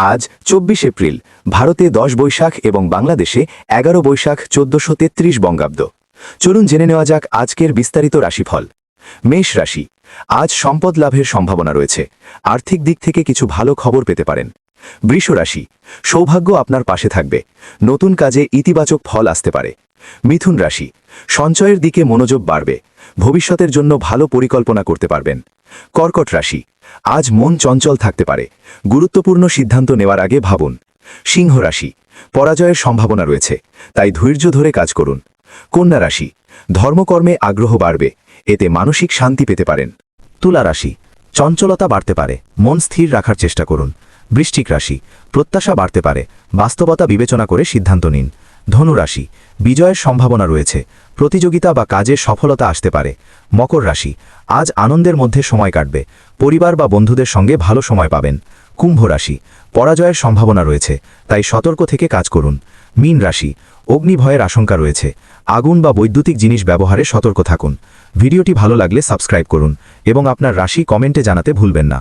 আজ ২৪ এপ্রিল, ভারতে ১০ বৈশাখ এবং বাংলাদেশে ১১ বৈশাখ ১৪৩৩ বঙ্গাব্দ। চলুন জেনে নেওয়া যাক আজকের বিস্তারিত রাশিফল। মেষ রাশি, আজ সম্পদ লাভের সম্ভাবনা রয়েছে। আর্থিক দিক থেকে কিছু ভালো খবর পেতে পারেন। বৃষ রাশি, সৌভাগ্য আপনার পাশে থাকবে। নতুন কাজে ইতিবাচক ফল আসতে পারে। মিথুন রাশি, সঞ্চয়ের দিকে মনোযোগ বাড়বে। ভবিষ্যতের জন্য ভালো পরিকল্পনা করতে পারবেন। কর্কট রাশি, আজ মন চঞ্চল থাকতে পারে। গুরুত্বপূর্ণ সিদ্ধান্ত নেওয়ার আগে ভাবুন। সিংহ রাশি, পরাজয়ের সম্ভাবনা রয়েছে, তাই ধৈর্য ধরে কাজ করুন। কন্যা রাশি, ধর্মকর্মে আগ্রহ বাড়বে, এতে মানসিক শান্তি পেতে পারেন। তুলা রাশি, চঞ্চলতা বাড়তে পারে, মন স্থির রাখার চেষ্টা করুন। বৃশ্চিক রাশি, প্রত্যাশা বাড়তে পারে, বাস্তবতা বিবেচনা করে সিদ্ধান্ত নিন। ধনু রাশি, বিজয়ের সম্ভাবনা রয়েছে, প্রতিযোগিতা বা কাজে সফলতা আসতে পারে। মকর রাশি, আজ আনন্দের মধ্যে সময় কাটবে, পরিবার বা বন্ধুদের সঙ্গে ভালো সময় পাবেন। কুম্ভ রাশি, পরাজয়ের সম্ভাবনা রয়েছে, তাই সতর্ক থেকে কাজ করুন। মীন রাশি, অগ্নিভয়ের আশঙ্কা রয়েছে, আগুন বা বৈদ্যুতিক জিনিস ব্যবহারে সতর্ক থাকুন। ভিডিওটি ভালো লাগলে সাবস্ক্রাইব করুন এবং আপনার রাশি কমেন্টে জানাতে ভুলবেন না।